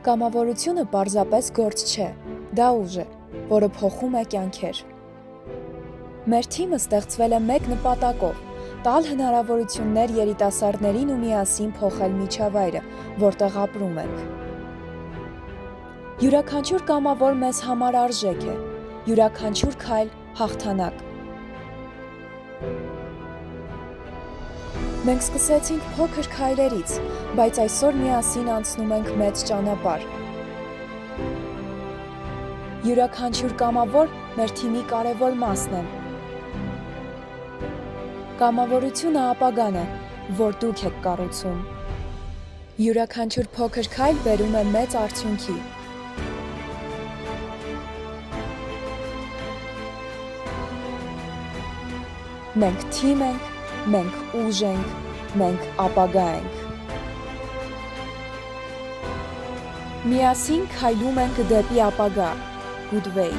Կամավորությունը պարզապես գործ չէ, դա ուժ է, որը փոխում է կյանքեր։ Մեր թիմը ստեղծվել է մեկ նպատակով՝ տալ հնարավորություններ երիտասարդներին ու միասին փոխել միջավայրը, որտեղ ապրում ենք։ Յուրաքանչյուր կամավոր մեզ համար արժեք է, յուրաքանչյուր քայլ հաղթանակ։ Մենք սկսեցինք փոքր քայլերից, բայց այսօր միասին անցնում ենք մեծ ճանապարհ։ Յուրաքանչյուր կամավոր մեր թիմի կարևոր մասն է։ Կամավորությունը ապագան է, որ դուք եք կառուցում։ Յուրաքանչյուր փոքր քայլ բերում է մեծ արդյունքի։ Մենք թիմ ենք, մենք ուժ ենք, մենք ապագա ենք։ Միասին քայլում ենք դեպի ապագա, Good Way։